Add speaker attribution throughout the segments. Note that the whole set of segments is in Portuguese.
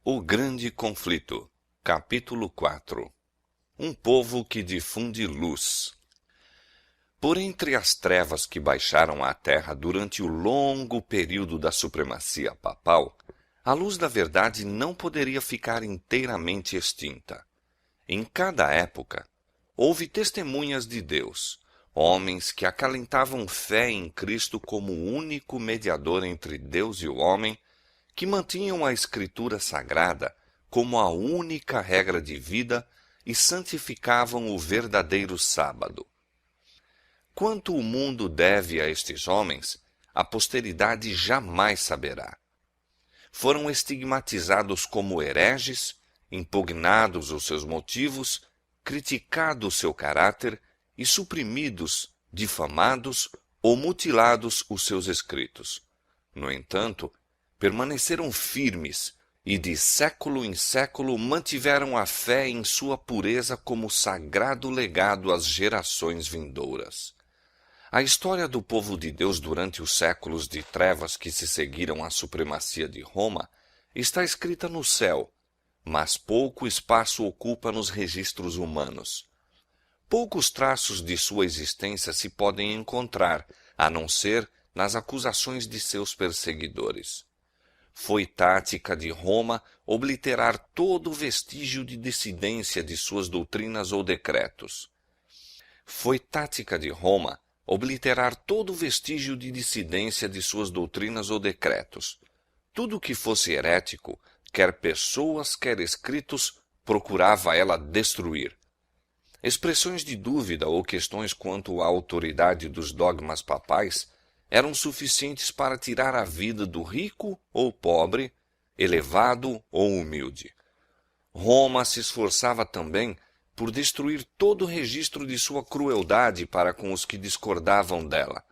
Speaker 1: O Grande Conflito, capítulo 4. Um povo que difunde luz. Por entre as trevas que baixaram à terra durante o longo período da supremacia papal, a luz da verdade não poderia ficar inteiramente extinta. Em cada época, houve testemunhas de Deus, homens que acalentavam fé em Cristo como o único mediador entre Deus e o homem, que mantinham a Escritura Sagrada como a única regra de vida e santificavam o verdadeiro sábado. Quanto o mundo deve a estes homens, a posteridade jamais saberá. Foram estigmatizados como hereges, impugnados os seus motivos, criticado o seu caráter e suprimidos, difamados ou mutilados os seus escritos. No entanto, permaneceram firmes e de século em século mantiveram a fé em sua pureza como sagrado legado às gerações vindouras. A história do povo de Deus durante os séculos de trevas que se seguiram à supremacia de Roma está escrita no céu, mas pouco espaço ocupa nos registros humanos. Poucos traços de sua existência se podem encontrar, a não ser nas acusações de seus perseguidores. Foi tática de Roma obliterar todo vestígio de dissidência de suas doutrinas ou decretos. Foi tática de Roma obliterar todo vestígio de dissidência de suas doutrinas ou decretos. Tudo que fosse herético, quer pessoas, quer escritos, procurava ela destruir. Expressões de dúvida ou questões quanto à autoridade dos dogmas papais eram suficientes para tirar a vida do rico ou pobre, elevado ou humilde. Roma se esforçava também por destruir todo o registro de sua crueldade para com os que discordavam dela.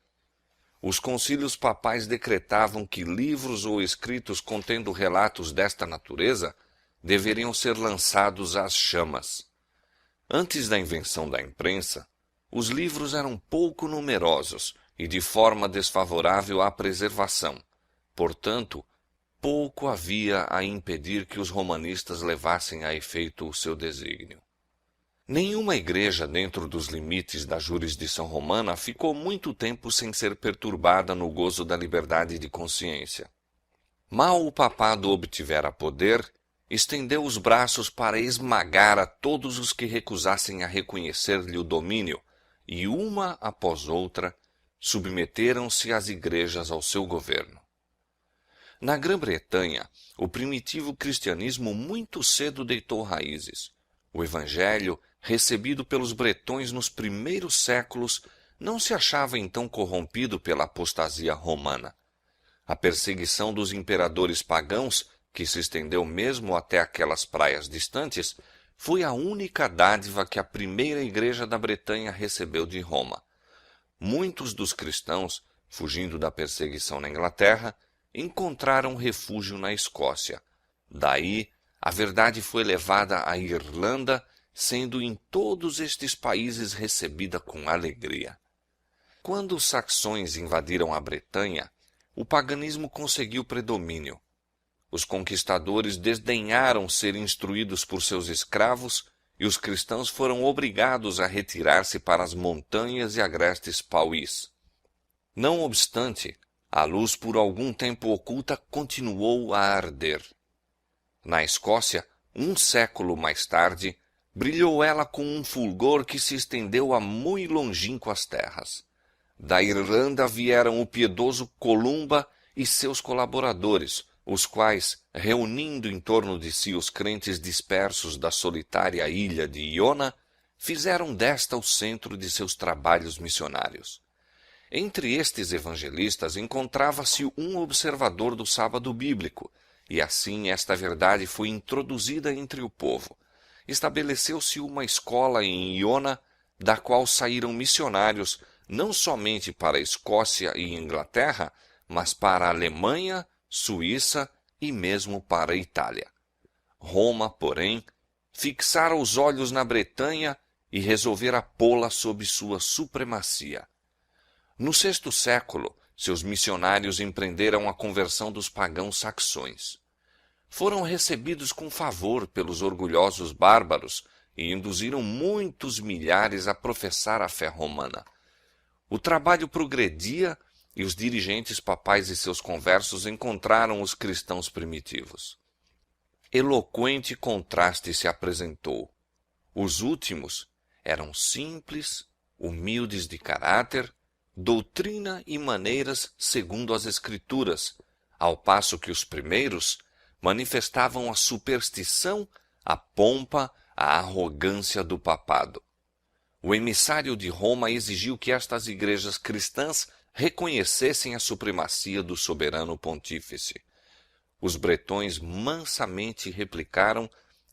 Speaker 1: Os concílios papais decretavam que livros ou escritos contendo relatos desta natureza deveriam ser lançados às chamas. Antes da invenção da imprensa, os livros eram pouco numerosos e de forma desfavorável à preservação. Portanto, pouco havia a impedir que os romanistas levassem a efeito o seu desígnio. Nenhuma igreja dentro dos limites da jurisdição romana ficou muito tempo sem ser perturbada no gozo da liberdade de consciência. Mal o papado obtivera poder, estendeu os braços para esmagar a todos os que recusassem a reconhecer-lhe o domínio, e uma após outra, submeteram-se as igrejas ao seu governo. Na Grã-Bretanha, o primitivo cristianismo muito cedo deitou raízes. O evangelho, recebido pelos bretões nos primeiros séculos, não se achava então corrompido pela apostasia romana. A perseguição dos imperadores pagãos, que se estendeu mesmo até aquelas praias distantes, foi a única dádiva que a primeira igreja da Bretanha recebeu de Roma. Muitos dos cristãos, fugindo da perseguição na Inglaterra, encontraram refúgio na Escócia. Daí, a verdade foi levada à Irlanda, sendo em todos estes países recebida com alegria. Quando os saxões invadiram a Bretanha, o paganismo conseguiu predomínio. Os conquistadores desdenharam ser instruídos por seus escravos e os cristãos foram obrigados a retirar-se para as montanhas e agrestes pauís. Não obstante, a luz por algum tempo oculta continuou a arder. Na Escócia, um século mais tarde, brilhou ela com um fulgor que se estendeu a muito longínquas terras. Da Irlanda vieram o piedoso Columba e seus colaboradores, os quais, reunindo em torno de si os crentes dispersos da solitária ilha de Iona, fizeram desta o centro de seus trabalhos missionários. Entre estes evangelistas encontrava-se um observador do sábado bíblico, e assim esta verdade foi introduzida entre o povo. Estabeleceu-se uma escola em Iona, da qual saíram missionários não somente para a Escócia e Inglaterra, mas para a Alemanha, Suíça e mesmo para a Itália. Roma, porém, fixara os olhos na Bretanha e resolvera pô-la sob sua supremacia. No sexto século, seus missionários empreenderam a conversão dos pagãos saxões. foram recebidos com favor pelos orgulhosos bárbaros e induziram muitos milhares a professar a fé romana. O trabalho progredia e os dirigentes papais e seus conversos encontraram os cristãos primitivos. Eloquente contraste se apresentou. Os últimos eram simples, humildes de caráter, doutrina e maneiras segundo as Escrituras, ao passo que os primeiros manifestavam a superstição, a pompa, a arrogância do papado. O emissário de Roma exigiu que estas igrejas cristãs reconhecessem a supremacia do soberano pontífice. Os bretões mansamente replicaram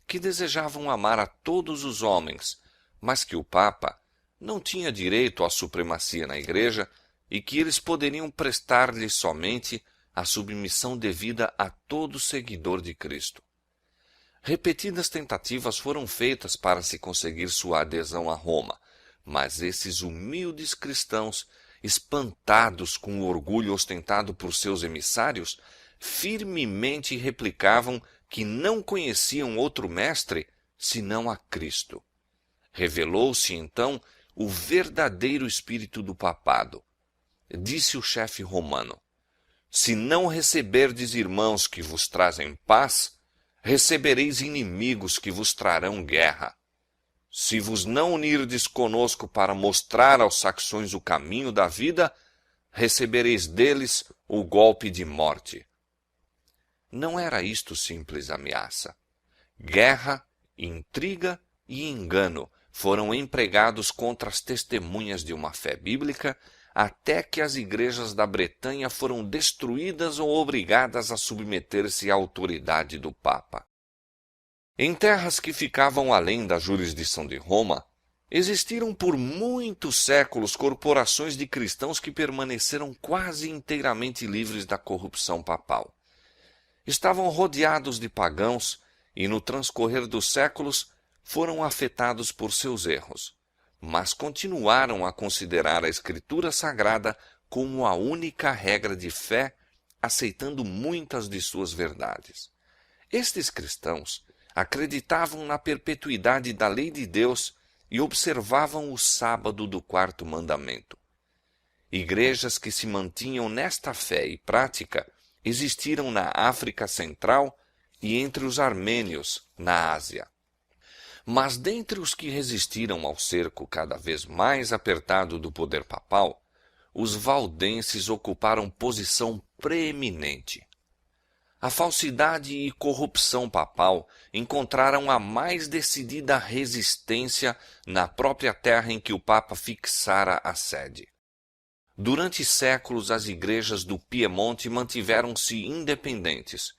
Speaker 1: que desejavam amar a todos os homens, mas que o Papa não tinha direito à supremacia na igreja e que eles poderiam prestar-lhe somente a submissão devida a todo seguidor de Cristo. Repetidas tentativas foram feitas para se conseguir sua adesão a Roma, mas esses humildes cristãos, espantados com o orgulho ostentado por seus emissários, firmemente replicavam que não conheciam outro mestre senão a Cristo. Revelou-se então o verdadeiro espírito do papado. Disse o chefe romano: se não receberdes irmãos que vos trazem paz, recebereis inimigos que vos trarão guerra. Se vos não unirdes conosco para mostrar aos saxões o caminho da vida, recebereis deles o golpe de morte. Não era isto simples ameaça. Guerra, intriga e engano foram empregados contra as testemunhas de uma fé bíblica, até que as igrejas da Bretanha foram destruídas ou obrigadas a submeter-se à autoridade do Papa. Em terras que ficavam além da jurisdição de Roma, existiram por muitos séculos corporações de cristãos que permaneceram quase inteiramente livres da corrupção papal. Estavam rodeados de pagãos e, no transcorrer dos séculos, foram afetados por seus erros, mas continuaram a considerar a Escritura Sagrada como a única regra de fé, aceitando muitas de suas verdades. Estes cristãos acreditavam na perpetuidade da lei de Deus e observavam o sábado do quarto mandamento. Igrejas que se mantinham nesta fé e prática existiram na África Central e entre os armênios, na Ásia. Mas dentre os que resistiram ao cerco cada vez mais apertado do poder papal, os valdenses ocuparam posição preeminente. A falsidade e corrupção papal encontraram a mais decidida resistência na própria terra em que o Papa fixara a sede. Durante séculos, as igrejas do Piemonte mantiveram-se independentes,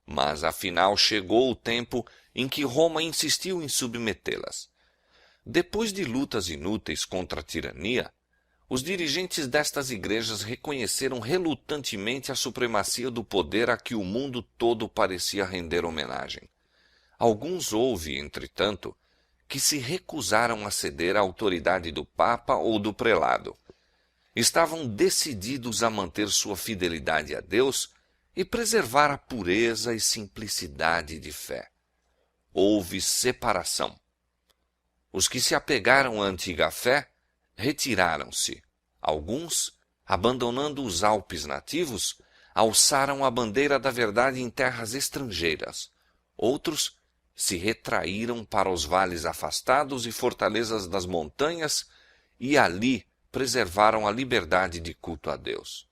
Speaker 1: mas afinal chegou o tempo em que Roma insistiu em submetê-las. Depois de lutas inúteis contra a tirania, os dirigentes destas igrejas reconheceram relutantemente a supremacia do poder a que o mundo todo parecia render homenagem. Alguns houve, entretanto, que se recusaram a ceder à autoridade do Papa ou do prelado. Estavam decididos a manter sua fidelidade a Deus e preservar a pureza e simplicidade de fé. Houve separação. Os que se apegaram à antiga fé retiraram-se. Alguns, abandonando os Alpes nativos, alçaram a bandeira da verdade em terras estrangeiras. Outros se retraíram para os vales afastados e fortalezas das montanhas e ali preservaram a liberdade de culto a Deus.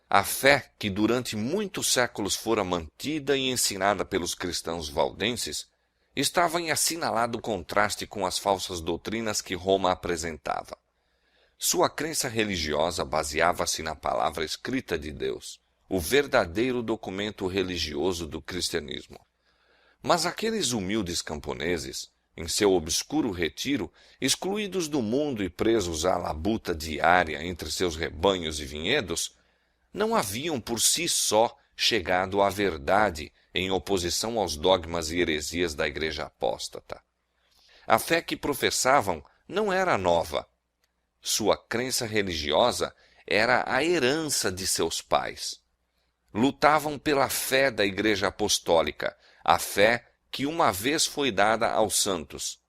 Speaker 1: A fé que durante muitos séculos fora mantida e ensinada pelos cristãos valdenses estava em assinalado contraste com as falsas doutrinas que Roma apresentava. Sua crença religiosa baseava-se na palavra escrita de Deus, o verdadeiro documento religioso do cristianismo. Mas aqueles humildes camponeses, em seu obscuro retiro, excluídos do mundo e presos à labuta diária entre seus rebanhos e vinhedos, não haviam por si só chegado à verdade em oposição aos dogmas e heresias da Igreja apóstata. A fé que professavam não era nova. Sua crença religiosa era a herança de seus pais. lutavam pela fé da Igreja Apostólica, a fé que uma vez foi dada aos santos.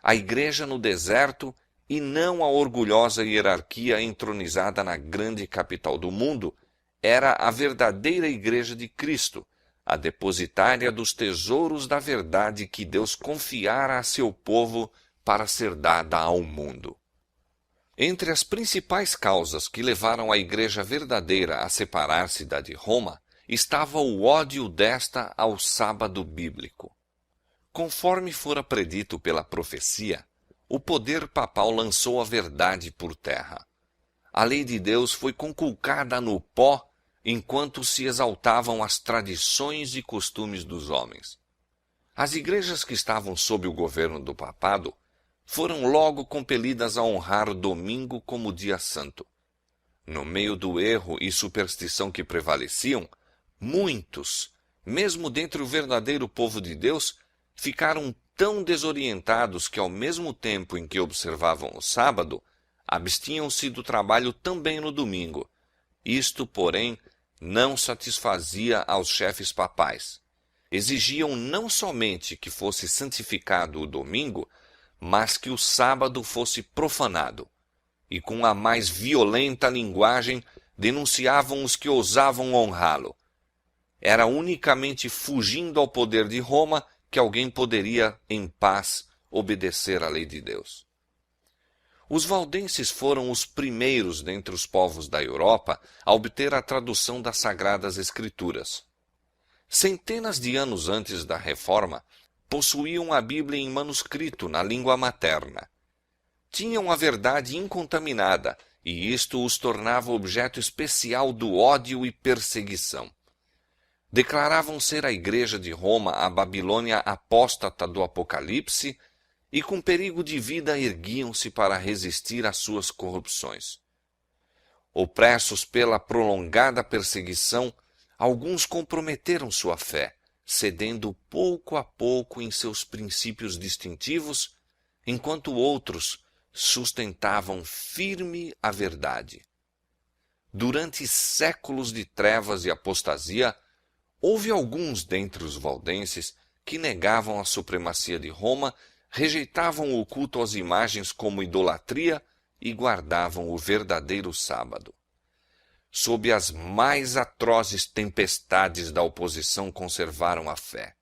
Speaker 1: A Igreja no deserto e não a orgulhosa hierarquia entronizada na grande capital do mundo, era a verdadeira Igreja de Cristo, a depositária dos tesouros da verdade que Deus confiara a seu povo para ser dada ao mundo. Entre as principais causas que levaram a Igreja verdadeira a separar-se da de Roma, estava o ódio desta ao sábado bíblico. Conforme fora predito pela profecia, o poder papal lançou a verdade por terra. A lei de Deus foi conculcada no pó enquanto se exaltavam as tradições e costumes dos homens. As igrejas que estavam sob o governo do papado foram logo compelidas a honrar o domingo como dia santo. No meio do erro e superstição que prevaleciam, muitos, mesmo dentre o verdadeiro povo de Deus, ficaram tão desorientados que, ao mesmo tempo em que observavam o sábado, abstinham-se do trabalho também no domingo. Isto, porém, não satisfazia aos chefes papais. Exigiam não somente que fosse santificado o domingo, mas que o sábado fosse profanado. E com a mais violenta linguagem denunciavam os que ousavam honrá-lo. Era unicamente fugindo ao poder de Roma que alguém poderia, em paz, obedecer à lei de Deus. Os valdenses foram os primeiros dentre os povos da Europa a obter a tradução das Sagradas Escrituras. Centenas de anos antes da Reforma, possuíam a Bíblia em manuscrito na língua materna. Tinham a verdade incontaminada, e isto os tornava objeto especial do ódio e perseguição. Declaravam ser a Igreja de Roma a Babilônia apóstata do Apocalipse, e com perigo de vida erguiam-se para resistir às suas corrupções. Opressos pela prolongada perseguição, alguns comprometeram sua fé, cedendo pouco a pouco em seus princípios distintivos, enquanto outros sustentavam firme a verdade. Durante séculos de trevas e apostasia, houve alguns dentre os valdenses que negavam a supremacia de Roma, rejeitavam o culto às imagens como idolatria e guardavam o verdadeiro sábado. Sob as mais atrozes tempestades da oposição conservaram a fé.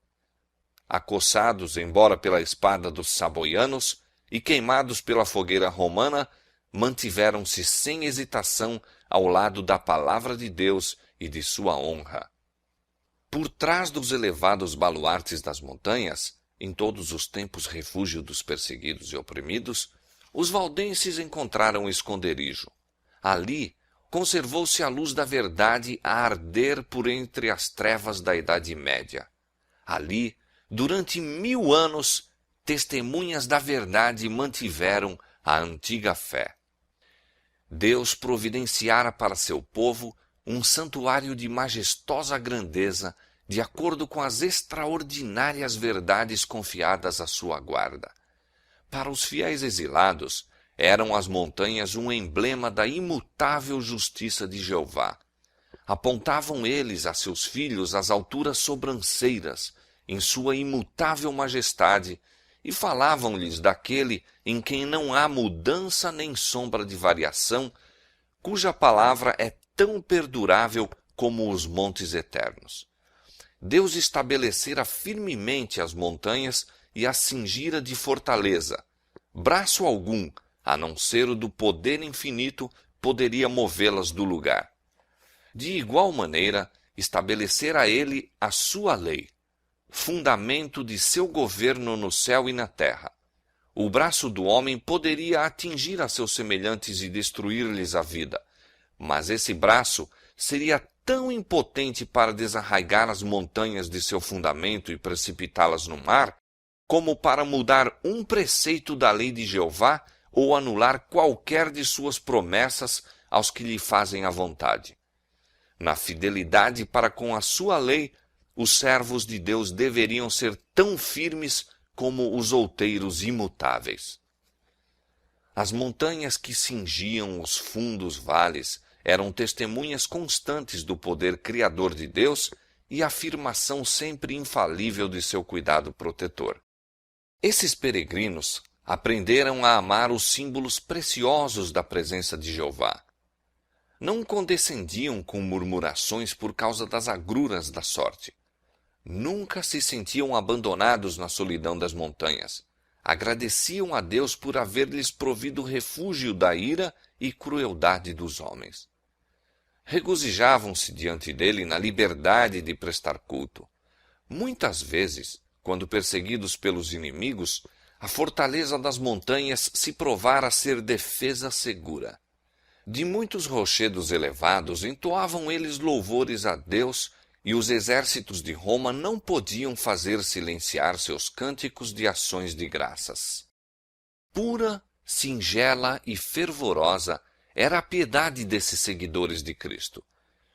Speaker 1: Acossados, embora pela espada dos saboianos, e queimados pela fogueira romana, mantiveram-se sem hesitação ao lado da palavra de Deus e de sua honra. Por trás dos elevados baluartes das montanhas, em todos os tempos refúgio dos perseguidos e oprimidos, os valdenses encontraram esconderijo. Ali conservou-se a luz da verdade a arder por entre as trevas da Idade Média. Ali, durante 1000 anos, testemunhas da verdade mantiveram a antiga fé. Deus providenciara para seu povo um santuário de majestosa grandeza, de acordo com as extraordinárias verdades confiadas à sua guarda. Para os fiéis exilados, eram as montanhas um emblema da imutável justiça de Jeová. Apontavam eles a seus filhos as alturas sobranceiras, em sua imutável majestade, e falavam-lhes daquele em quem não há mudança nem sombra de variação, cuja palavra é tão perdurável como os montes eternos. Deus estabelecera firmemente as montanhas e as cingira de fortaleza. Braço algum, a não ser o do poder infinito, poderia movê-las do lugar. De igual maneira, estabelecera ele a sua lei, fundamento de seu governo no céu e na terra. O braço do homem poderia atingir a seus semelhantes e destruir-lhes a vida, mas esse braço seria tão impotente para desarraigar as montanhas de seu fundamento e precipitá-las no mar, como para mudar um preceito da lei de Jeová ou anular qualquer de suas promessas aos que lhe fazem a vontade. Na fidelidade para com a sua lei, os servos de Deus deveriam ser tão firmes como os outeiros imutáveis. As montanhas que cingiam os fundos vales eram testemunhas constantes do poder criador de Deus e afirmação sempre infalível de seu cuidado protetor. Esses peregrinos aprenderam a amar os símbolos preciosos da presença de Jeová. Não condescendiam com murmurações por causa das agruras da sorte. Nunca se sentiam abandonados na solidão das montanhas. Agradeciam a Deus por haver-lhes provido refúgio da ira e crueldade dos homens. Regozijavam-se diante dele na liberdade de prestar culto. Muitas vezes, quando perseguidos pelos inimigos, a fortaleza das montanhas se provara ser defesa segura. De muitos rochedos elevados entoavam eles louvores a Deus, e os exércitos de Roma não podiam fazer silenciar seus cânticos de ações de graças. Pura, singela e fervorosa era a piedade desses seguidores de Cristo.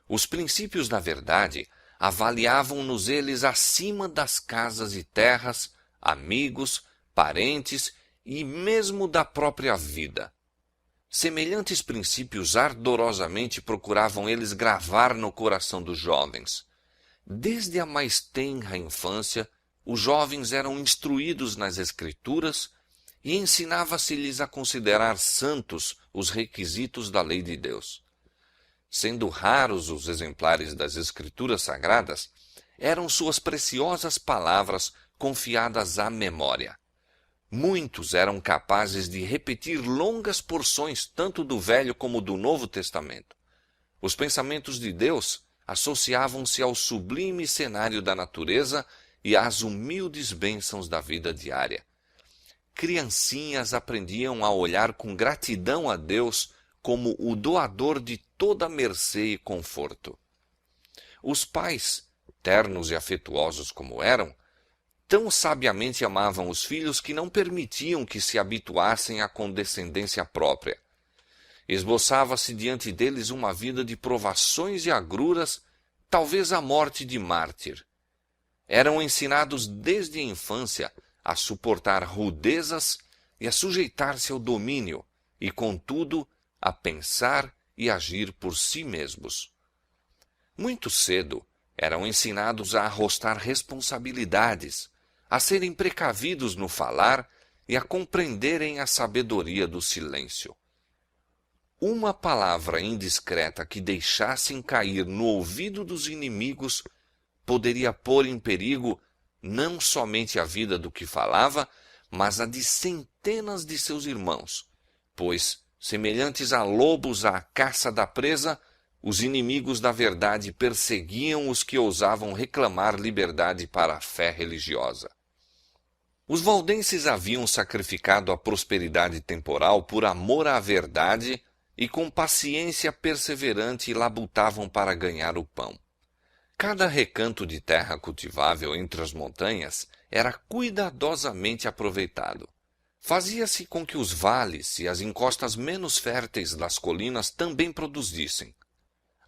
Speaker 1: Os princípios da verdade avaliavam-nos eles acima das casas e terras, amigos, parentes e mesmo da própria vida. Semelhantes princípios ardorosamente procuravam eles gravar no coração dos jovens. Desde a mais tenra infância, os jovens eram instruídos nas Escrituras e ensinava-se-lhes a considerar santos os requisitos da lei de Deus. Sendo raros os exemplares das Escrituras Sagradas, eram suas preciosas palavras confiadas à memória. Muitos eram capazes de repetir longas porções tanto do Velho como do Novo Testamento. Os pensamentos de Deus associavam-se ao sublime cenário da natureza e às humildes bênçãos da vida diária. Criancinhas aprendiam a olhar com gratidão a Deus como o doador de toda mercê e conforto. Os pais, ternos e afetuosos como eram, tão sabiamente amavam os filhos que não permitiam que se habituassem à condescendência própria. Esboçava-se diante deles uma vida de provações e agruras, talvez a morte de mártir. Eram ensinados desde a infância a suportar rudezas e a sujeitar-se ao domínio, e, contudo, a pensar e agir por si mesmos. Muito cedo eram ensinados a arrostar responsabilidades, a serem precavidos no falar e a compreenderem a sabedoria do silêncio. Uma palavra indiscreta que deixassem cair no ouvido dos inimigos poderia pôr em perigo não somente a vida do que falava, mas a de centenas de seus irmãos, pois, semelhantes a lobos à caça da presa, os inimigos da verdade perseguiam os que ousavam reclamar liberdade para a fé religiosa. Os valdenses haviam sacrificado a prosperidade temporal por amor à verdade e com paciência perseverante labutavam para ganhar o pão. Cada recanto de terra cultivável entre as montanhas era cuidadosamente aproveitado. Fazia-se com que os vales e as encostas menos férteis das colinas também produzissem.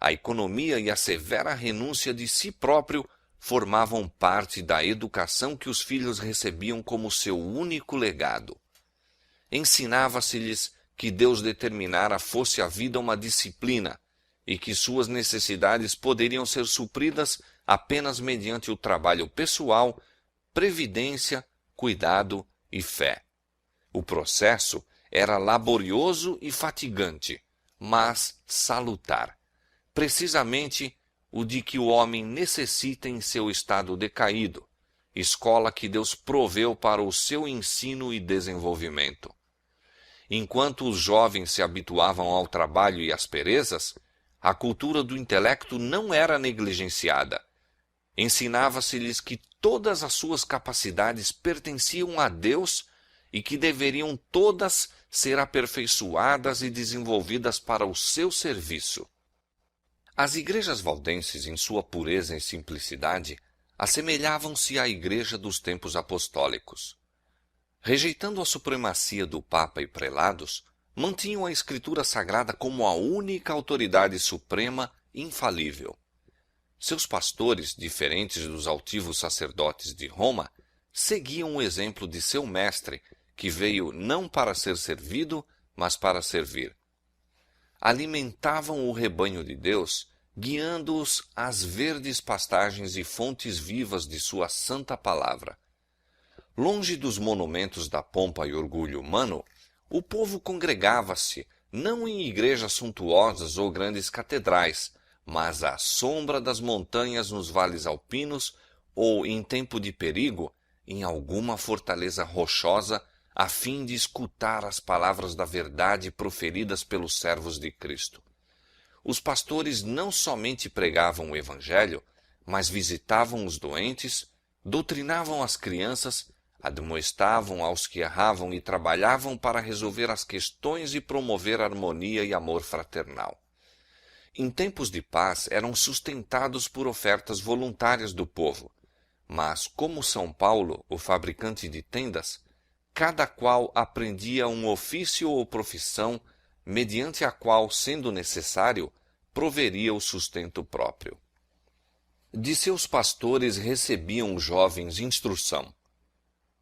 Speaker 1: A economia e a severa renúncia de si próprio formavam parte da educação que os filhos recebiam como seu único legado. Ensinava-se-lhes que Deus determinara fosse a vida uma disciplina e que suas necessidades poderiam ser supridas apenas mediante o trabalho pessoal, previdência, cuidado e fé. O processo era laborioso e fatigante, mas salutar. Precisamente o de que o homem necessita em seu estado decaído, escola que Deus proveu para o seu ensino e desenvolvimento. Enquanto os jovens se habituavam ao trabalho e às perezas, a cultura do intelecto não era negligenciada. Ensinava-se-lhes que todas as suas capacidades pertenciam a Deus e que deveriam todas ser aperfeiçoadas e desenvolvidas para o seu serviço. As igrejas valdenses, em sua pureza e simplicidade, assemelhavam-se à igreja dos tempos apostólicos. Rejeitando a supremacia do Papa e prelados, mantinham a Escritura Sagrada como a única autoridade suprema infalível. Seus pastores, diferentes dos altivos sacerdotes de Roma, seguiam o exemplo de seu mestre, que veio não para ser servido, mas para servir. alimentavam o rebanho de Deus, guiando-os às verdes pastagens e fontes vivas de sua santa palavra. Longe dos monumentos da pompa e orgulho humano, o povo congregava-se, não em igrejas suntuosas ou grandes catedrais, mas à sombra das montanhas nos vales alpinos ou, em tempo de perigo, em alguma fortaleza rochosa, a fim de escutar as palavras da verdade proferidas pelos servos de Cristo. Os pastores não somente pregavam o Evangelho, mas visitavam os doentes, doutrinavam as crianças, admoestavam aos que erravam e trabalhavam para resolver as questões e promover harmonia e amor fraternal. Em tempos de paz eram sustentados por ofertas voluntárias do povo, mas, como São Paulo, o fabricante de tendas, cada qual aprendia um ofício ou profissão, mediante a qual, sendo necessário, proveria o sustento próprio. De seus pastores recebiam os jovens instrução.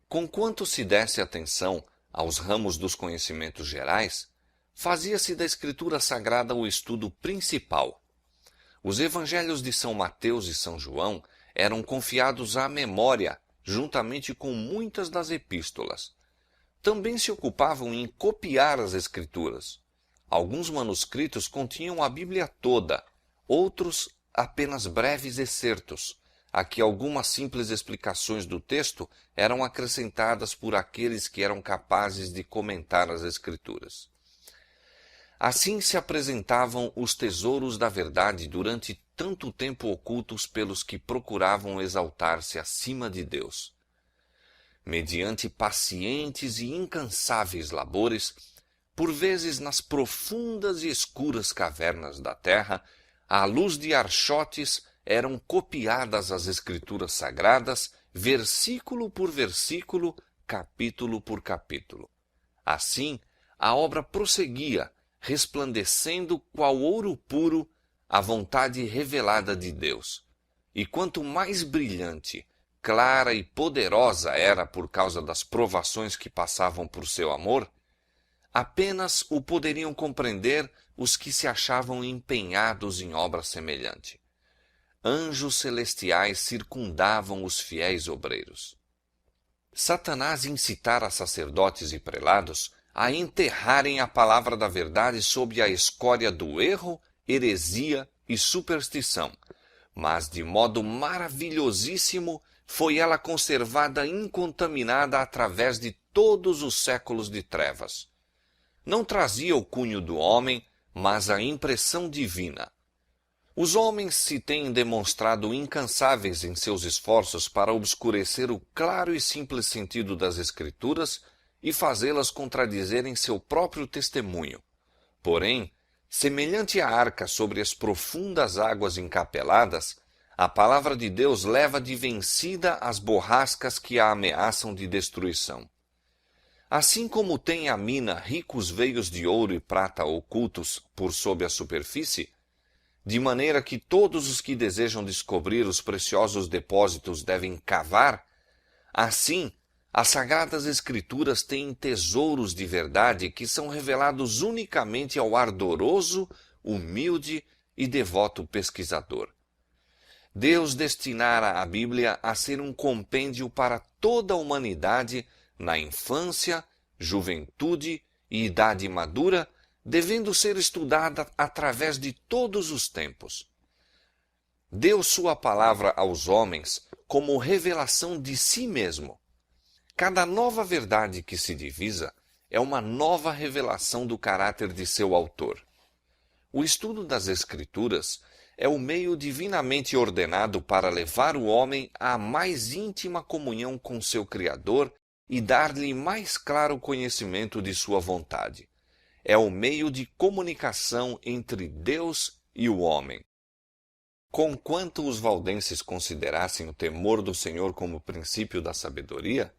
Speaker 1: Conquanto se desse atenção aos ramos dos conhecimentos gerais, fazia-se da Escritura Sagrada o estudo principal. Os evangelhos de São Mateus e São João eram confiados à memória, juntamente com muitas das epístolas. Também se ocupavam em copiar as Escrituras. Alguns manuscritos continham a Bíblia toda, outros apenas breves excertos, a que algumas simples explicações do texto eram acrescentadas por aqueles que eram capazes de comentar as Escrituras. Assim se apresentavam os tesouros da verdade durante tanto tempo ocultos pelos que procuravam exaltar-se acima de Deus. Mediante pacientes e incansáveis labores, por vezes nas profundas e escuras cavernas da terra, à luz de archotes, eram copiadas as Escrituras Sagradas, versículo por versículo, capítulo por capítulo. Assim, a obra prosseguia, resplandecendo qual ouro puro a vontade revelada de Deus. E quanto mais brilhante, clara e poderosa era por causa das provações que passavam por seu amor, apenas o poderiam compreender os que se achavam empenhados em obra semelhante. Anjos celestiais circundavam os fiéis obreiros. Satanás incitara sacerdotes e prelados a enterrarem a palavra da verdade sob a escória do erro, heresia e superstição, mas de modo maravilhosíssimo foi ela conservada incontaminada através de todos os séculos de trevas. Não trazia o cunho do homem, mas a impressão divina. Os homens se têm demonstrado incansáveis em seus esforços para obscurecer o claro e simples sentido das Escrituras e fazê-las contradizerem seu próprio testemunho. Porém, semelhante à arca sobre as profundas águas encapeladas, a palavra de Deus leva de vencida as borrascas que a ameaçam de destruição. Assim como tem a mina ricos veios de ouro e prata ocultos por sob a superfície, de maneira que todos os que desejam descobrir os preciosos depósitos devem cavar, assim, as Sagradas Escrituras têm tesouros de verdade que são revelados unicamente ao ardoroso, humilde e devoto pesquisador. Deus destinara a Bíblia a ser um compêndio para toda a humanidade na infância, juventude e idade madura, devendo ser estudada através de todos os tempos. Deu sua palavra aos homens como revelação de si mesmo. Cada nova verdade que se divisa é uma nova revelação do caráter de seu autor. O estudo das Escrituras é o meio divinamente ordenado para levar o homem à mais íntima comunhão com seu Criador e dar-lhe mais claro conhecimento de sua vontade. É o meio de comunicação entre Deus e o homem. Conquanto os valdenses considerassem o temor do Senhor como princípio da sabedoria,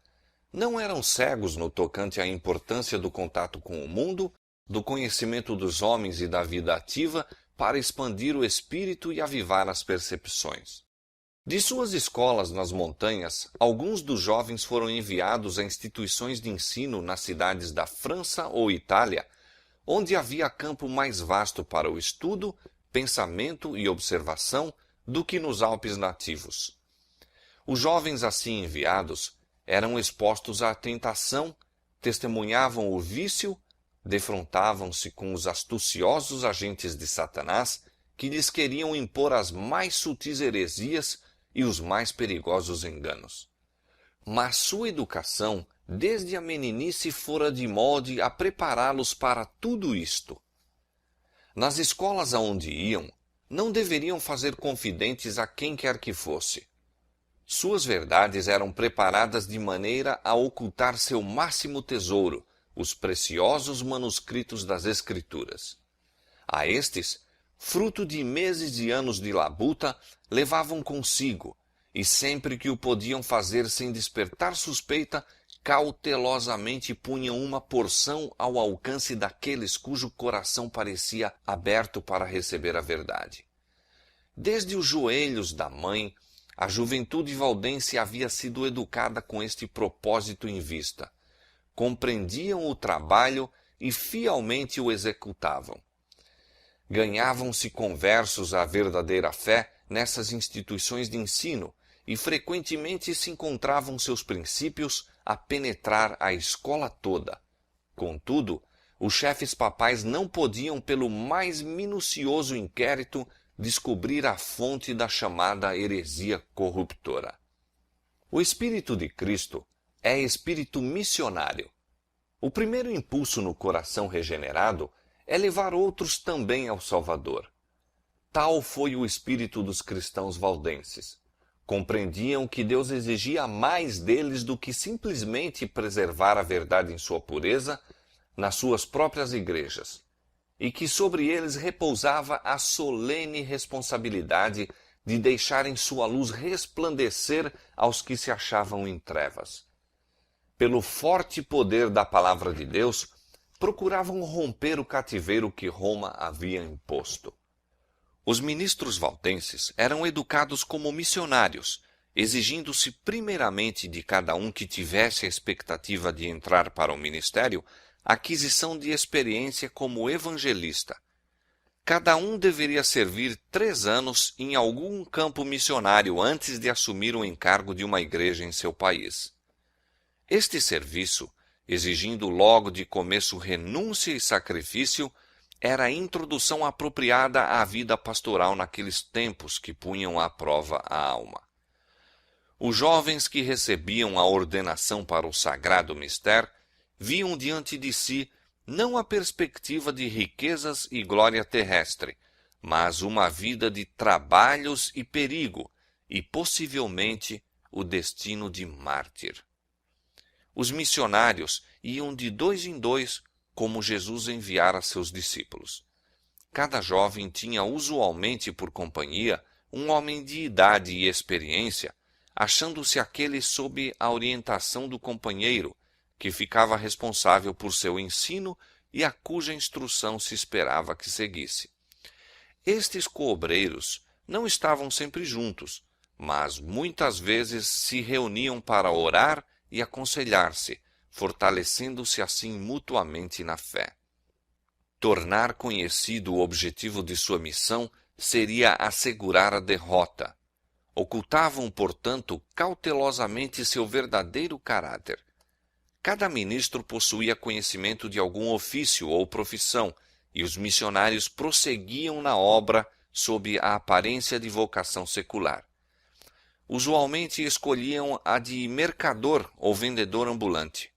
Speaker 1: não eram cegos no tocante à importância do contato com o mundo, do conhecimento dos homens e da vida ativa para expandir o espírito e avivar as percepções. De suas escolas nas montanhas, alguns dos jovens foram enviados a instituições de ensino nas cidades da França ou Itália, onde havia campo mais vasto para o estudo, pensamento e observação do que nos Alpes nativos. Os jovens assim enviados eram expostos à tentação, testemunhavam o vício, defrontavam-se com os astuciosos agentes de Satanás que lhes queriam impor as mais sutis heresias e os mais perigosos enganos. Mas sua educação, desde a meninice, fora de molde a prepará-los para tudo isto. Nas escolas aonde iam, não deveriam fazer confidentes a quem quer que fosse. Suas verdades eram preparadas de maneira a ocultar seu máximo tesouro, os preciosos manuscritos das Escrituras. A estes, fruto de meses e anos de labuta, levavam consigo, e sempre que o podiam fazer sem despertar suspeita, cautelosamente punham uma porção ao alcance daqueles cujo coração parecia aberto para receber a verdade. Desde os joelhos da mãe, a juventude valdense havia sido educada com este propósito em vista. Compreendiam o trabalho e fielmente o executavam. Ganhavam-se conversos à verdadeira fé nessas instituições de ensino e frequentemente se encontravam seus princípios a penetrar a escola toda. Contudo, os chefes papais não podiam, pelo mais minucioso inquérito, descobrir a fonte da chamada heresia corruptora. O Espírito de Cristo é espírito missionário. O primeiro impulso no coração regenerado é levar outros também ao Salvador. Tal foi o espírito dos cristãos valdenses. Compreendiam que Deus exigia mais deles do que simplesmente preservar a verdade em sua pureza nas suas próprias igrejas, e que sobre eles repousava a solene responsabilidade de deixarem sua luz resplandecer aos que se achavam em trevas. Pelo forte poder da palavra de Deus, procuravam romper o cativeiro que Roma havia imposto. Os ministros valdenses eram educados como missionários, exigindo-se primeiramente de cada um que tivesse a expectativa de entrar para o ministério a aquisição de experiência como evangelista. Cada um deveria servir 3 anos em algum campo missionário antes de assumir o encargo de uma igreja em seu país. Este serviço, exigindo logo de começo renúncia e sacrifício, era a introdução apropriada à vida pastoral naqueles tempos que punham à prova a alma. Os jovens que recebiam a ordenação para o sagrado mistério viam diante de si não a perspectiva de riquezas e glória terrestre, mas uma vida de trabalhos e perigo, e possivelmente o destino de mártir. Os missionários iam de 2 em 2, como Jesus enviara seus discípulos. Cada jovem tinha usualmente por companhia um homem de idade e experiência, achando-se aquele sob a orientação do companheiro, que ficava responsável por seu ensino e a cuja instrução se esperava que seguisse. Estes coobreiros não estavam sempre juntos, mas muitas vezes se reuniam para orar e aconselhar-se, fortalecendo-se assim mutuamente na fé. Tornar conhecido o objetivo de sua missão seria assegurar a derrota. Ocultavam, portanto, cautelosamente seu verdadeiro caráter. Cada ministro possuía conhecimento de algum ofício ou profissão, e os missionários prosseguiam na obra sob a aparência de vocação secular. Usualmente escolhiam a de mercador ou vendedor ambulante.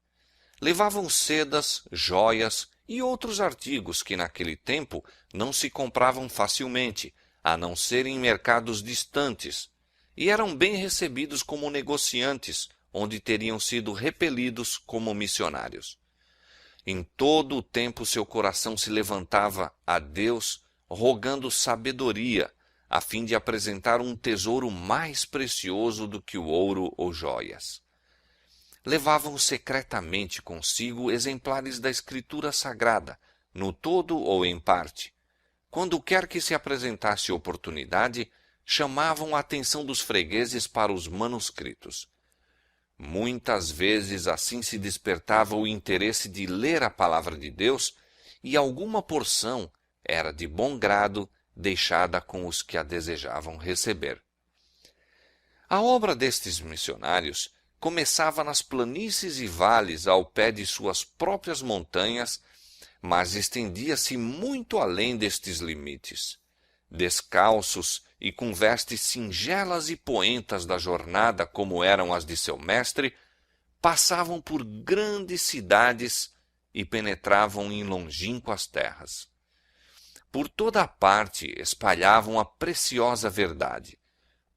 Speaker 1: Levavam sedas, joias e outros artigos que naquele tempo não se compravam facilmente, a não ser em mercados distantes, e eram bem recebidos como negociantes, onde teriam sido repelidos como missionários. Em todo o tempo seu coração se levantava a Deus, rogando sabedoria, a fim de apresentar um tesouro mais precioso do que o ouro ou joias. Levavam secretamente consigo exemplares da Escritura Sagrada, no todo ou em parte. Quando quer que se apresentasse oportunidade, chamavam a atenção dos fregueses para os manuscritos. Muitas vezes assim se despertava o interesse de ler a palavra de Deus, e alguma porção era de bom grado deixada com os que a desejavam receber. A obra destes missionários começava nas planícies e vales ao pé de suas próprias montanhas, mas estendia-se muito além destes limites. Descalços e com vestes singelas e poentas da jornada como eram as de seu mestre, passavam por grandes cidades e penetravam em longínquas terras. Por toda a parte espalhavam a preciosa verdade.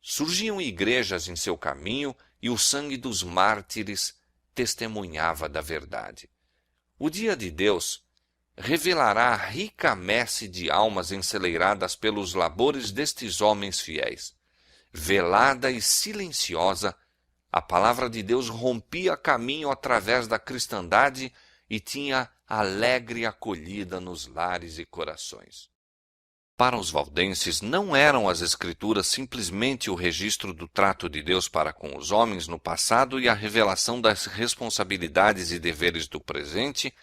Speaker 1: Surgiam igrejas em seu caminho e o sangue dos mártires testemunhava da verdade. O dia de Deus revelará a rica messe de almas enceleiradas pelos labores destes homens fiéis. Velada e silenciosa, a palavra de Deus rompia caminho através da cristandade e tinha alegre acolhida nos lares e corações. Para os valdenses, não eram as Escrituras simplesmente o registro do trato de Deus para com os homens no passado e a revelação das responsabilidades e deveres do presente,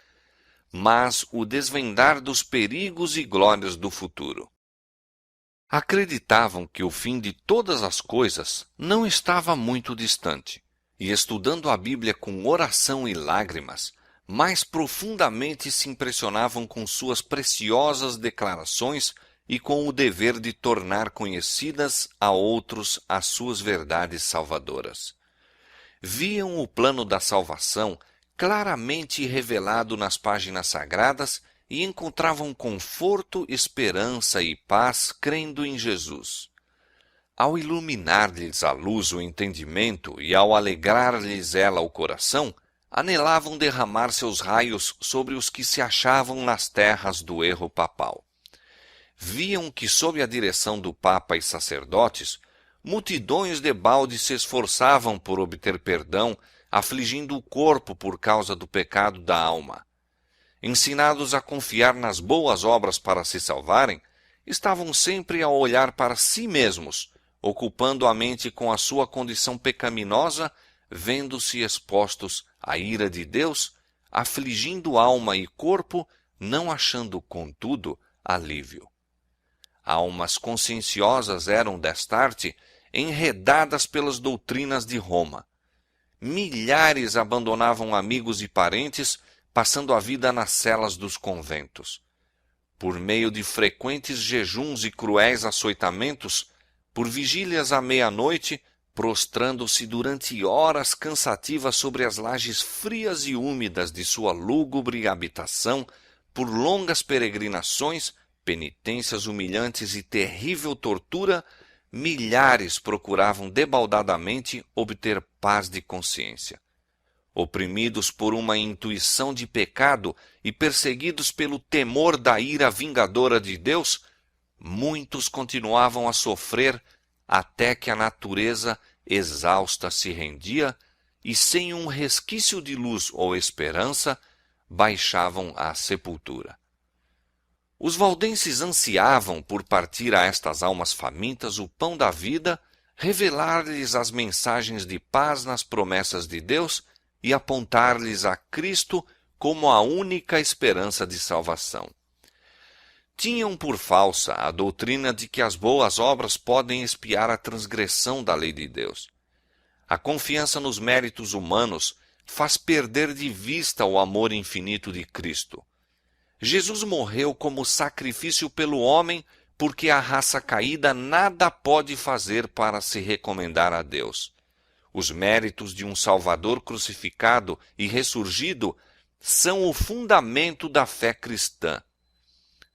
Speaker 1: mas o desvendar dos perigos e glórias do futuro. Acreditavam que o fim de todas as coisas não estava muito distante, e estudando a Bíblia com oração e lágrimas, mais profundamente se impressionavam com suas preciosas declarações e com o dever de tornar conhecidas a outros as suas verdades salvadoras. Viam o plano da salvação claramente revelado nas páginas sagradas e encontravam conforto, esperança e paz crendo em Jesus. Ao iluminar-lhes a luz o entendimento e ao alegrar-lhes ela o coração, anelavam derramar seus raios sobre os que se achavam nas terras do erro papal. Viam que, sob a direção do Papa e sacerdotes, multidões debalde se esforçavam por obter perdão, afligindo o corpo por causa do pecado da alma. Ensinados a confiar nas boas obras para se salvarem, estavam sempre a olhar para si mesmos, ocupando a mente com a sua condição pecaminosa, vendo-se expostos à ira de Deus, afligindo alma e corpo, não achando, contudo, alívio. Almas conscienciosas eram, destarte, enredadas pelas doutrinas de Roma. Milhares abandonavam amigos e parentes, passando a vida nas celas dos conventos. Por meio de frequentes jejuns e cruéis açoitamentos, por vigílias à meia-noite, prostrando-se durante horas cansativas sobre as lajes frias e úmidas de sua lúgubre habitação, por longas peregrinações, penitências humilhantes e terrível tortura, milhares procuravam debaldadamente obter paz de consciência. Oprimidos por uma intuição de pecado e perseguidos pelo temor da ira vingadora de Deus, muitos continuavam a sofrer até que a natureza exausta se rendia e, sem um resquício de luz ou esperança, baixavam à sepultura. Os valdenses ansiavam por partir a estas almas famintas o pão da vida, revelar-lhes as mensagens de paz nas promessas de Deus e apontar-lhes a Cristo como a única esperança de salvação. Tinham por falsa a doutrina de que as boas obras podem expiar a transgressão da lei de Deus. A confiança nos méritos humanos faz perder de vista o amor infinito de Cristo. Jesus morreu como sacrifício pelo homem, porque a raça caída nada pode fazer para se recomendar a Deus. Os méritos de um Salvador crucificado e ressurgido são o fundamento da fé cristã.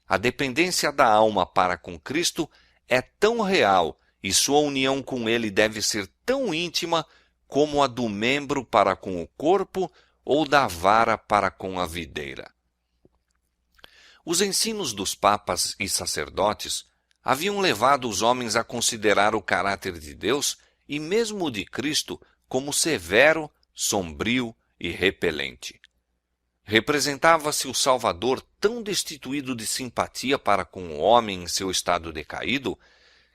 Speaker 1: A dependência da alma para com Cristo é tão real e sua união com Ele deve ser tão íntima como a do membro para com o corpo ou da vara para com a videira. Os ensinos dos papas e sacerdotes haviam levado os homens a considerar o caráter de Deus e mesmo o de Cristo como severo, sombrio e repelente. Representava-se o Salvador tão destituído de simpatia para com o homem em seu estado decaído,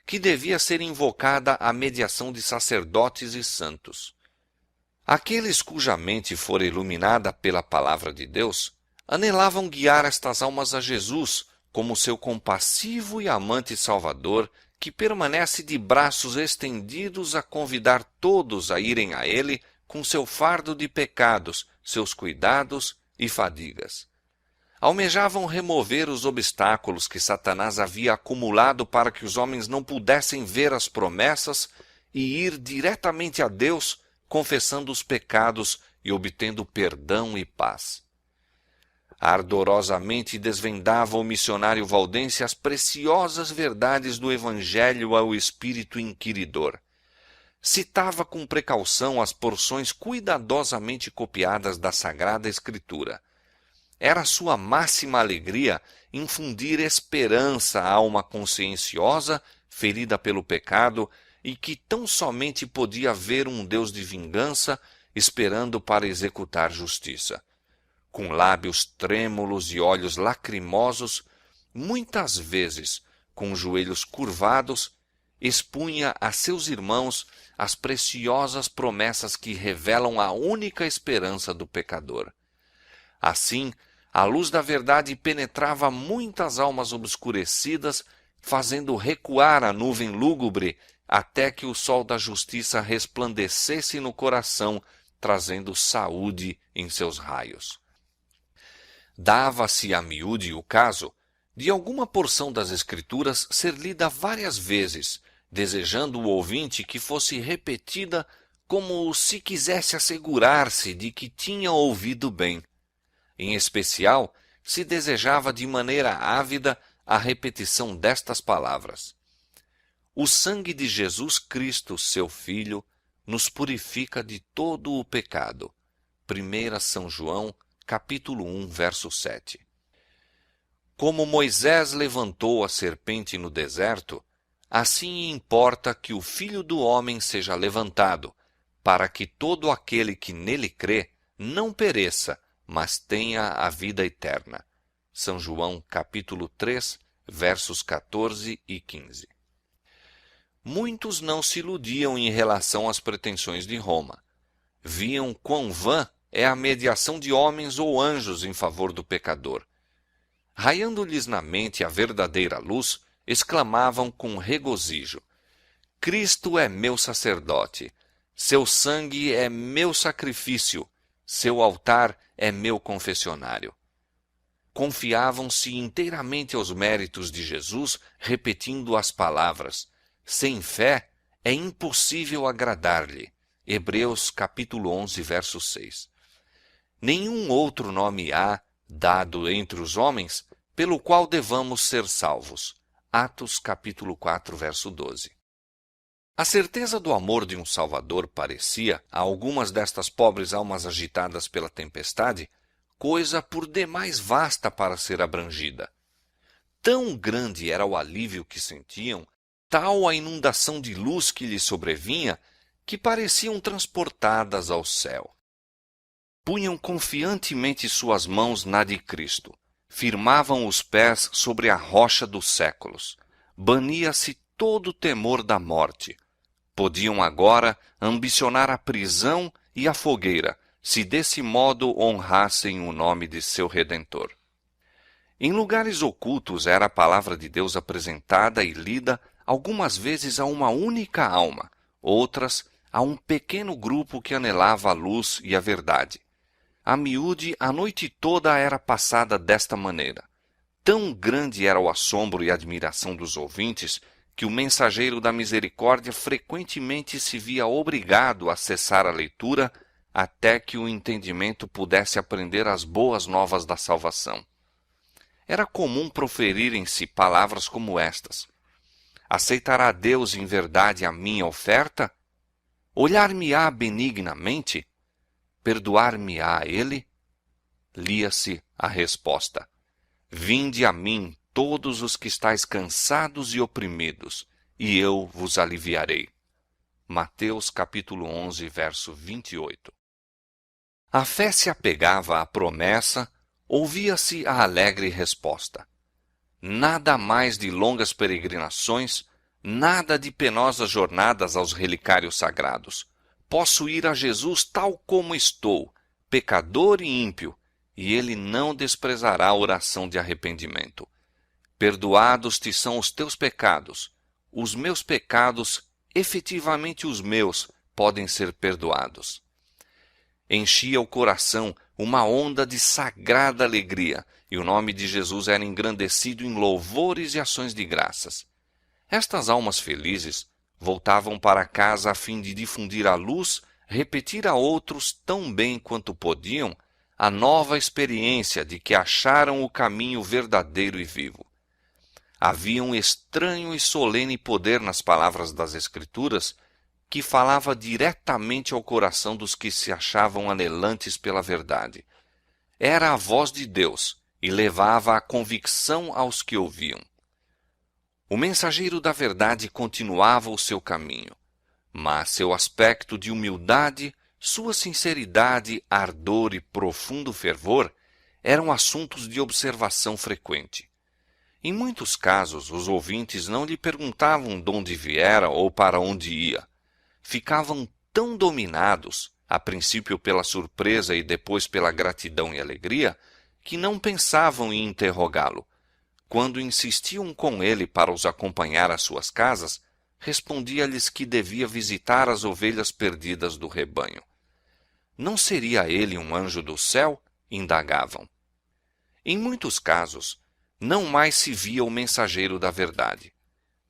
Speaker 1: que devia ser invocada a mediação de sacerdotes e santos. Aqueles cuja mente fora iluminada pela palavra de Deus Anelavam guiar estas almas a Jesus como seu compassivo e amante Salvador, que permanece de braços estendidos a convidar todos a irem a Ele com seu fardo de pecados, seus cuidados e fadigas. Almejavam remover os obstáculos que Satanás havia acumulado para que os homens não pudessem ver as promessas e ir diretamente a Deus, confessando os pecados e obtendo perdão e paz. Ardorosamente desvendava o missionário valdense as preciosas verdades do Evangelho ao espírito inquiridor. Citava com precaução as porções cuidadosamente copiadas da Sagrada Escritura. Era sua máxima alegria infundir esperança à alma conscienciosa, ferida pelo pecado, e que tão somente podia ver um Deus de vingança, esperando para executar justiça. Com lábios trêmulos e olhos lacrimosos, muitas vezes, com joelhos curvados, expunha a seus irmãos as preciosas promessas que revelam a única esperança do pecador. Assim, a luz da verdade penetrava muitas almas obscurecidas, fazendo recuar a nuvem lúgubre até que o sol da justiça resplandecesse no coração, trazendo saúde em seus raios. Dava-se a miúde o caso de alguma porção das Escrituras ser lida várias vezes, desejando o ouvinte que fosse repetida como se quisesse assegurar-se de que tinha ouvido bem. Em especial, se desejava de maneira ávida a repetição destas palavras: o sangue de Jesus Cristo, seu Filho, nos purifica de todo o pecado. 1 São João, capítulo 1, verso 7. Como Moisés levantou a serpente no deserto, assim importa que o Filho do Homem seja levantado, para que todo aquele que nele crê não pereça, mas tenha a vida eterna. São João, capítulo 3, versos 14 e 15. Muitos não se iludiam em relação às pretensões de Roma. Viam quão vã é a mediação de homens ou anjos em favor do pecador. Raiando-lhes na mente a verdadeira luz, exclamavam com regozijo: Cristo é meu sacerdote, seu sangue é meu sacrifício, seu altar é meu confessionário. Confiavam-se inteiramente aos méritos de Jesus, repetindo as palavras: sem fé é impossível agradar-lhe. Hebreus capítulo 11, verso 6. Nenhum outro nome há, dado entre os homens, pelo qual devamos ser salvos. Atos capítulo 4, verso 12. A certeza do amor de um Salvador parecia, a algumas destas pobres almas agitadas pela tempestade, coisa por demais vasta para ser abrangida. Tão grande era o alívio que sentiam, tal a inundação de luz que lhes sobrevinha, que pareciam transportadas ao céu. Punham confiantemente suas mãos na de Cristo, firmavam os pés sobre a rocha dos séculos, bania-se todo o temor da morte. Podiam agora ambicionar a prisão e a fogueira, se desse modo honrassem o nome de seu Redentor. Em lugares ocultos era a palavra de Deus apresentada e lida algumas vezes a uma única alma, outras a um pequeno grupo que anelava a luz e a verdade. A miúde, a noite toda era passada desta maneira. Tão grande era o assombro e admiração dos ouvintes, que o mensageiro da misericórdia frequentemente se via obrigado a cessar a leitura até que o entendimento pudesse aprender as boas novas da salvação. Era comum proferirem-se palavras como estas: aceitará Deus em verdade a minha oferta? Olhar-me-á benignamente? Perdoar-me-á ele? Lia-se a resposta: vinde a mim todos os que estáis cansados e oprimidos, e eu vos aliviarei. Mateus capítulo 11, verso 28. A fé se apegava à promessa, ouvia-se a alegre resposta: nada mais de longas peregrinações, nada de penosas jornadas aos relicários sagrados. Posso ir a Jesus tal como estou, pecador e ímpio, e ele não desprezará a oração de arrependimento. Perdoados te são os teus pecados. Os meus pecados, efetivamente os meus, podem ser perdoados. Enchia o coração uma onda de sagrada alegria, e o nome de Jesus era engrandecido em louvores e ações de graças. Estas almas felizes voltavam para casa a fim de difundir a luz, repetir a outros tão bem quanto podiam a nova experiência de que acharam o caminho verdadeiro e vivo. Havia um estranho e solene poder nas palavras das Escrituras que falava diretamente ao coração dos que se achavam anelantes pela verdade. Era a voz de Deus e levava a convicção aos que ouviam. O mensageiro da verdade continuava o seu caminho, mas seu aspecto de humildade, sua sinceridade, ardor e profundo fervor eram assuntos de observação frequente. Em muitos casos, os ouvintes não lhe perguntavam de onde viera ou para onde ia. Ficavam tão dominados, a princípio pela surpresa e depois pela gratidão e alegria, que não pensavam em interrogá-lo. Quando insistiam com ele para os acompanhar às suas casas, respondia-lhes que devia visitar as ovelhas perdidas do rebanho. Não seria ele um anjo do céu? Indagavam. Em muitos casos, não mais se via o mensageiro da verdade.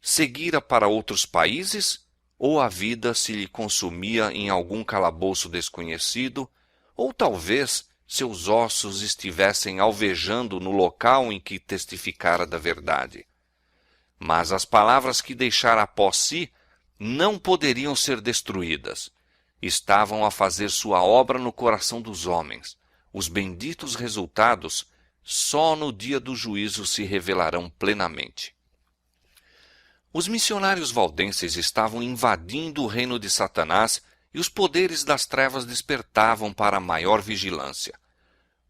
Speaker 1: Seguira para outros países, ou a vida se lhe consumia em algum calabouço desconhecido, ou talvez seus ossos estivessem alvejando no local em que testificara da verdade. Mas as palavras que deixara após si não poderiam ser destruídas. Estavam a fazer sua obra no coração dos homens. Os benditos resultados só no dia do juízo se revelarão plenamente. Os missionários valdenses estavam invadindo o reino de Satanás e os poderes das trevas despertavam para maior vigilância.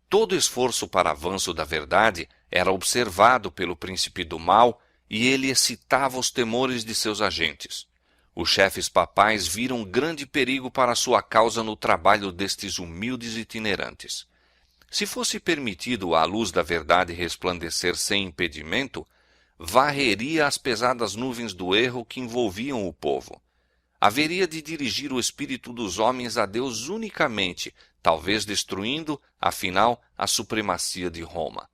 Speaker 1: Todo esforço para avanço da verdade era observado pelo príncipe do mal e ele excitava os temores de seus agentes. Os chefes papais viram grande perigo para sua causa no trabalho destes humildes itinerantes. Se fosse permitido à luz da verdade resplandecer sem impedimento, varreria as pesadas nuvens do erro que envolviam o povo. Haveria de dirigir o espírito dos homens a Deus unicamente, talvez destruindo, afinal, a supremacia de Roma.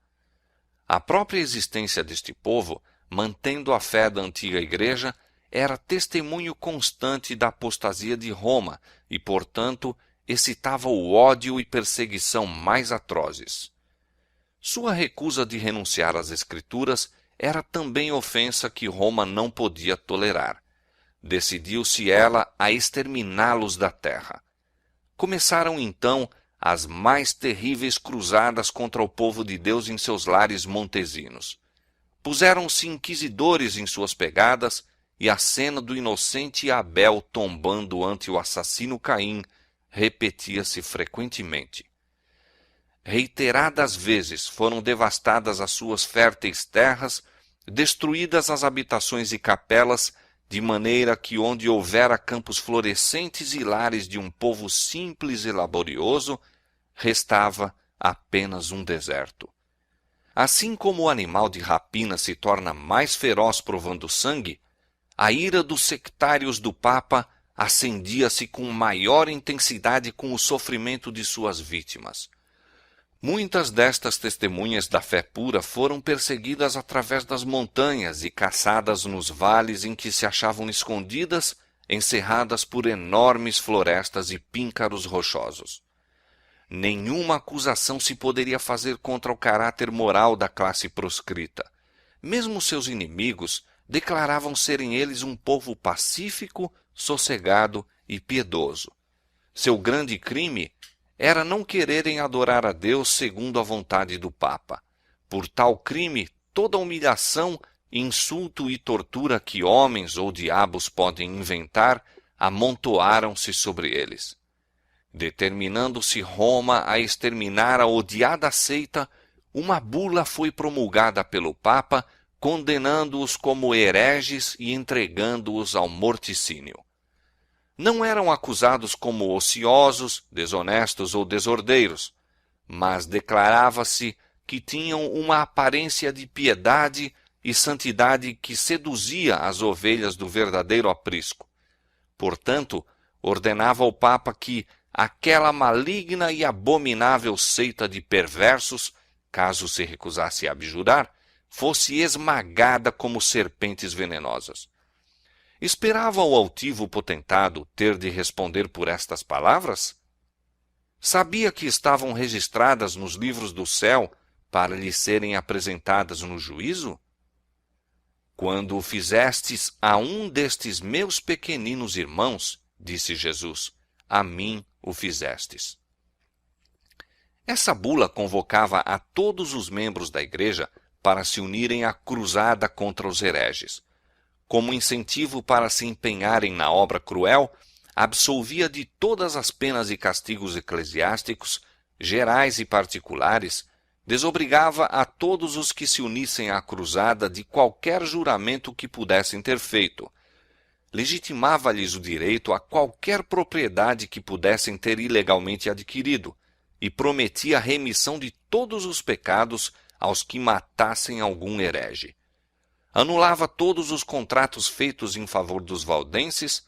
Speaker 1: A própria existência deste povo, mantendo a fé da antiga igreja, era testemunho constante da apostasia de Roma e, portanto, excitava o ódio e perseguição mais atrozes. Sua recusa de renunciar às Escrituras era também ofensa que Roma não podia tolerar. Decidiu-se ela a exterminá-los da terra. Começaram então as mais terríveis cruzadas contra o povo de Deus em seus lares montesinos. Puseram-se inquisidores em suas pegadas, e a cena do inocente Abel tombando ante o assassino Caim repetia-se frequentemente. Reiteradas vezes foram devastadas as suas férteis terras, destruídas as habitações e capelas, de maneira que onde houvera campos florescentes e lares de um povo simples e laborioso, restava apenas um deserto. Assim como o animal de rapina se torna mais feroz provando sangue, a ira dos sectários do Papa acendia-se com maior intensidade com o sofrimento de suas vítimas. Muitas destas testemunhas da fé pura foram perseguidas através das montanhas e caçadas nos vales em que se achavam escondidas, encerradas por enormes florestas e píncaros rochosos. Nenhuma acusação se poderia fazer contra o caráter moral da classe proscrita. Mesmo seus inimigos declaravam serem eles um povo pacífico, sossegado e piedoso. Seu grande crime era não quererem adorar a Deus segundo a vontade do Papa. Por tal crime, toda humilhação, insulto e tortura que homens ou diabos podem inventar amontoaram-se sobre eles. Determinando-se Roma a exterminar a odiada seita, uma bula foi promulgada pelo Papa, condenando-os como hereges e entregando-os ao morticínio. Não eram acusados como ociosos, desonestos ou desordeiros, mas declarava-se que tinham uma aparência de piedade e santidade que seduzia as ovelhas do verdadeiro aprisco. Portanto, ordenava ao Papa que aquela maligna e abominável seita de perversos, caso se recusasse a abjurar, fosse esmagada como serpentes venenosas. Esperava o altivo potentado ter de responder por estas palavras? Sabia que estavam registradas nos livros do céu para lhe serem apresentadas no juízo? Quando o fizestes a um destes meus pequeninos irmãos, disse Jesus, a mim o fizestes. Essa bula convocava a todos os membros da igreja para se unirem à cruzada contra os hereges. Como incentivo para se empenharem na obra cruel, absolvia de todas as penas e castigos eclesiásticos, gerais e particulares, desobrigava a todos os que se unissem à cruzada de qualquer juramento que pudessem ter feito, legitimava-lhes o direito a qualquer propriedade que pudessem ter ilegalmente adquirido, e prometia a remissão de todos os pecados aos que matassem algum herege. Anulava todos os contratos feitos em favor dos valdenses,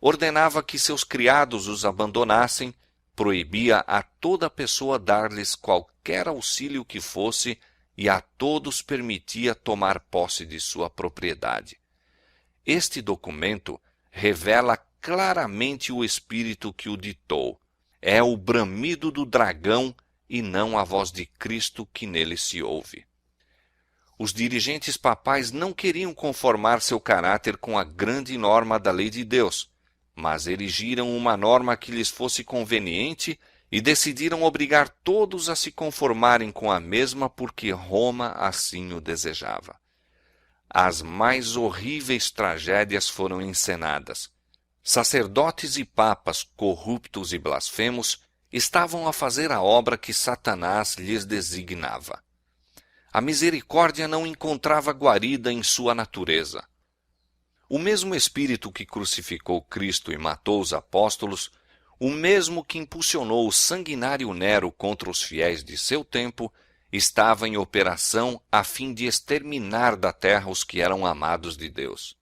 Speaker 1: ordenava que seus criados os abandonassem, proibia a toda pessoa dar-lhes qualquer auxílio que fosse e a todos permitia tomar posse de sua propriedade. Este documento revela claramente o espírito que o ditou. É o bramido do dragão e não a voz de Cristo que nele se ouve. Os dirigentes papais não queriam conformar seu caráter com a grande norma da lei de Deus, mas erigiram uma norma que lhes fosse conveniente e decidiram obrigar todos a se conformarem com a mesma porque Roma assim o desejava. As mais horríveis tragédias foram encenadas. Sacerdotes e papas corruptos e blasfemos estavam a fazer a obra que Satanás lhes designava. A misericórdia não encontrava guarida em sua natureza. O mesmo Espírito que crucificou Cristo e matou os apóstolos, o mesmo que impulsionou o sanguinário Nero contra os fiéis de seu tempo, estava em operação a fim de exterminar da terra os que eram amados de Deus.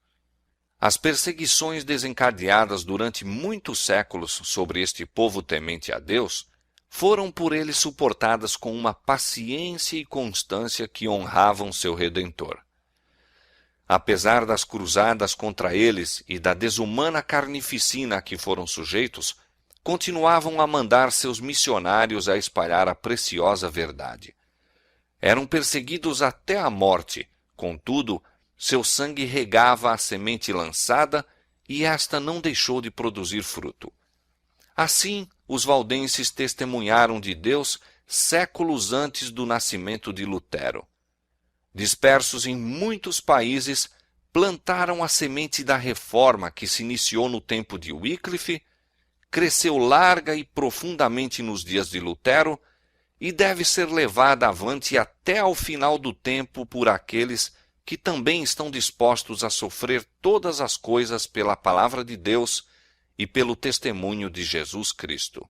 Speaker 1: As perseguições desencadeadas durante muitos séculos sobre este povo temente a Deus foram por ele suportadas com uma paciência e constância que honravam seu Redentor. Apesar das cruzadas contra eles e da desumana carnificina a que foram sujeitos, continuavam a mandar seus missionários a espalhar a preciosa verdade. Eram perseguidos até a morte, contudo, seu sangue regava a semente lançada e esta não deixou de produzir fruto. Assim, os valdenses testemunharam de Deus séculos antes do nascimento de Lutero. Dispersos em muitos países, plantaram a semente da reforma que se iniciou no tempo de Wycliffe, cresceu larga e profundamente nos dias de Lutero e deve ser levada avante até ao final do tempo por aqueles que também estão dispostos a sofrer todas as coisas pela palavra de Deus e pelo testemunho de Jesus Cristo.